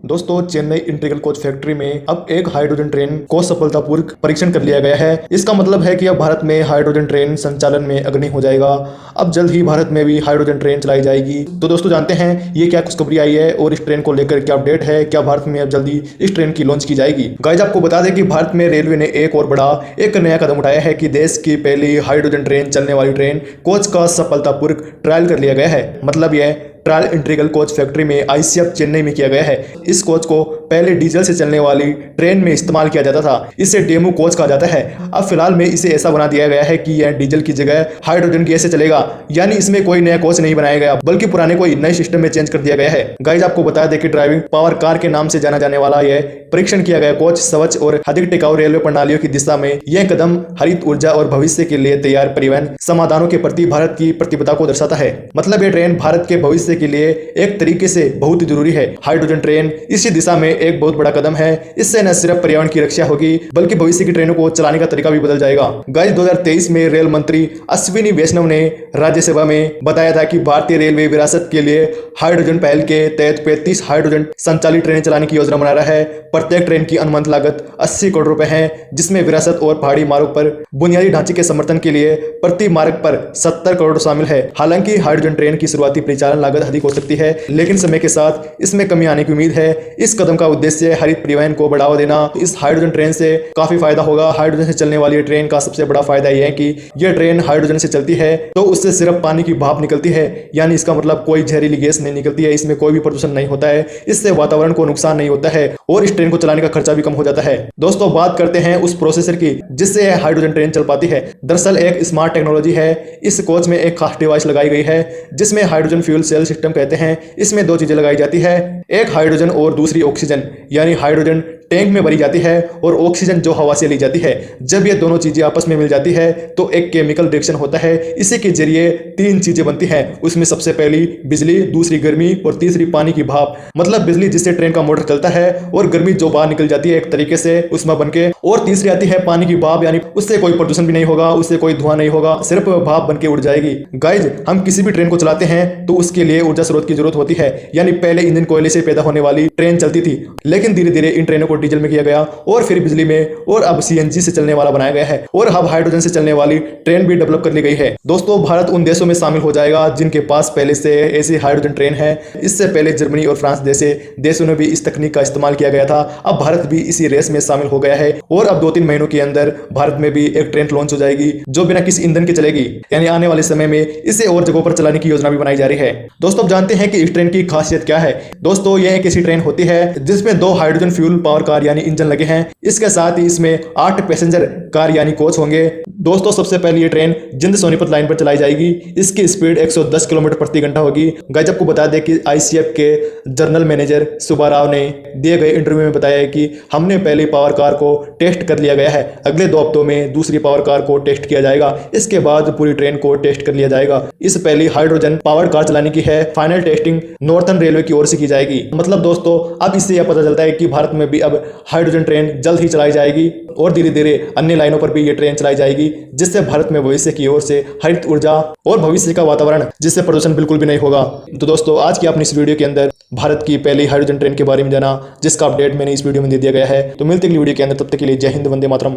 दोस्तों, Chennai integral coach factory में अब एक हाइड्रोजन ट्रेन को सफलतापूर्वक परीक्षण कर लिया गया है। इसका मतलब है कि अब भारत में हाइड्रोजन ट्रेन संचालन में अग्रणी हो जाएगा। अब जल्द ही भारत में भी हाइड्रोजन ट्रेन चलाई जाएगी। तो दोस्तों, जानते हैं ये क्या खुशखबरी आई है और इस ट्रेन को लेकर क्या अपडेट है। क्या भारत में अब जल्दी इस ट्रेन की लॉन्च की जाएगी। गाइस, आपको बता दें कि भारत में रेलवे ने एक और बड़ा एक नया कदम उठाया है कि देश की पहली हाइड्रोजन ट्रेन चलने वाली ट्रेन कोच का सफलतापूर्वक ट्रायल कर लिया गया है। मतलब यह ट्रायल इंटीग्रल कोच फैक्ट्री में आईसीएफ चेन्नई में किया गया है। इस कोच को पहले डीजल से चलने वाली ट्रेन में इस्तेमाल किया जाता था। इसे डेमो कोच कहा जाता है। अब फिलहाल में इसे ऐसा बना दिया गया है कि यह डीजल की जगह हाइड्रोजन गैस से चलेगा। यानी इसमें कोई नया कोच नहीं बनाया गया, बल्कि पुराने कोई नए सिस्टम में चेंज कर दिया गया है। गाइस, आपको बता दें कि ड्राइविंग पावर कार के नाम से जाना जाने वाला यह परीक्षण किया गया कोच स्वच्छ और अधिक टिकाऊ रेलवे प्रणालियों की दिशा में यह कदम हरित ऊर्जा और भविष्य के लिए तैयार परिवहन समाधानों के प्रति भारत की प्रतिबद्धता को दर्शाता है। मतलब यह ट्रेन भारत के भविष्य के लिए एक तरीके से बहुत ही जरूरी है। हाइड्रोजन ट्रेन इसी दिशा में एक बहुत बड़ा कदम है। इससे न सिर्फ पर्यावरण की रक्षा होगी, बल्कि भविष्य की ट्रेनों को चलाने का तरीका भी बदल जाएगा। गाइस, 2023 में रेल मंत्री अश्विनी वैष्णव ने राज्यसभा में बताया था कि भारतीय रेलवे विरासत के लिए हाइड्रोजन पहल के तहत 35 हाइड्रोजन संचालित ट्रेनें चलाने की योजना बना रहा है। प्रत्येक ट्रेन की अनुमानित लागत 80 करोड़ रुपए है, जिसमें विरासत और पहाड़ी मार्ग पर बुनियादी ढांचे के समर्थन के लिए प्रति मार्ग पर 70 करोड़ शामिल है। हालांकि हाइड्रोजन ट्रेन की शुरुआती परिचालन लागत अधिक हो सकती है, लेकिन समय के साथ इसमें कमी आने की उम्मीद है। इस कदम का उद्देश्य हरित परिवहन को बढ़ावा देना। इस हाइड्रोजन ट्रेन से काफी फायदा होगा। हाइड्रोजन से चलने वाली ट्रेन का सबसे बड़ा फायदा यह है कि यह ट्रेन हाइड्रोजन से चलती है तो उससे सिर्फ पानी की भाप निकलती है। यानी इसका मतलब कोई जहरीली गैस नहीं निकलती है, इसमें कोई भी प्रदूषण नहीं होता है, इससे वातावरण को नुकसान नहीं होता है और इस ट्रेन को चलाने का खर्चा भी कम हो जाता है। दोस्तों, बात करते हैं उस प्रोसेसर की जिससे यह हाइड्रोजन ट्रेन चल पाती है। दरअसल एक स्मार्ट टेक्नोलॉजी है। इस कोच में एक खास डिवाइस लगाई गई है जिसमें हाइड्रोजन फ्यूल सेल सिस्टम कहते हैं। इसमें दो चीजें लगाई जाती है, एक हाइड्रोजन और दूसरी ऑक्सीजन। यानी हाइड्रोजन टैंक में भरी जाती है और ऑक्सीजन जो हवा से ली जाती है। जब ये दोनों चीजें आपस में मिल जाती है तो एक केमिकल रिएक्शन होता है। इसी के जरिए तीन चीजें बनती हैं। उसमें सबसे पहली बिजली, दूसरी गर्मी और तीसरी पानी की भाप। मतलब बिजली जिससे ट्रेन का मोटर चलता है और गर्मी जो बाहर निकल जाती है एक तरीके से उष्मा बनके। और तीसरी आती है पानी की भाप, यानी उससे कोई प्रदूषण भी नहीं होगा, उससे कोई धुआं नहीं होगा, सिर्फ भाप बनके उड़ जाएगी। गाइज, हम किसी भी ट्रेन को चलाते हैं तो उसके लिए ऊर्जा स्रोत की जरूरत होती है। यानी पहले इंजन कोयले से पैदा होने वाली ट्रेन चलती थी, लेकिन धीरे धीरे इन ट्रेनों को डीजल में किया गया और फिर बिजली में और अब सीएनजी से चलने वाला बनाया गया है और अब हाइड्रोजन से चलने वाली ट्रेन भी डेवलप कर ली गई है। दोस्तों, भारत उन देशों में शामिल हो जाएगा जिनके पास पहले से ऐसी हाइड्रोजन ट्रेन है। इससे पहले जर्मनी और फ्रांस जैसे देशों ने भी इस तकनीक का इस्तेमाल किया गया था। अब भारत भी इसी रेस में शामिल हो गया है और अब 2-3 महीनों के अंदर भारत में भी एक ट्रेन लॉन्च हो जाएगी जो बिना किसी ईंधन के चलेगी। यानी आने वाले समय में इसे और जगहों पर चलाने की योजना भी बनाई जा रही है। दोस्तों, अब जानते हैं कि इस ट्रेन की खासियत क्या है। दोस्तों, यह एक ऐसी ट्रेन होती है जिसमें 2 हाइड्रोजन फ्यूल पावर कार यानी इंजन लगे हैं। इसके साथ ही इसमें 8 पैसेंजर कार यानी कोच होंगे। दोस्तों, सबसे पहले ये ट्रेन जिंद सोनीपत लाइन पर चलाई जाएगी। इसकी स्पीड 110 किलोमीटर प्रति घंटा होगी। गाइस, आपको बता दें कि आईसीएफ के जनरल मैनेजर सुब्बा राव ने दिए गए इंटरव्यू में बताया है कि हमने पहली पावर कार को टेस्ट कर लिया गया है। अगले 2 हफ्तों में दूसरी पावर कार को टेस्ट किया जाएगा। इसके बाद पूरी ट्रेन को टेस्ट कर लिया जाएगा। इस पहली हाइड्रोजन पावर कार चलाने की है। फाइनल टेस्टिंग नॉर्थर्न रेलवे की ओर से की जाएगी। मतलब दोस्तों, अब इससे यह पता चलता है कि भारत में भी अब हाइड्रोजन ट्रेन जल्द ही चलाई जाएगी और धीरे धीरे अन्य लाइनों पर भी ये ट्रेन चलाई जाएगी, जिससे भारत में भविष्य की ओर से हरित ऊर्जा और भविष्य का वातावरण, जिससे प्रदूषण बिल्कुल भी नहीं होगा। तो दोस्तों, आज की आपने इस वीडियो के अंदर भारत की पहली हाइड्रोजन ट्रेन के बारे में जाना, जिसका अपडेट मैंने इस वीडियो में दे दिया गया है। तो मिलते हैं अगली वीडियो के अंदर, तब तक के लिए जय हिंद, वंदे मातरम।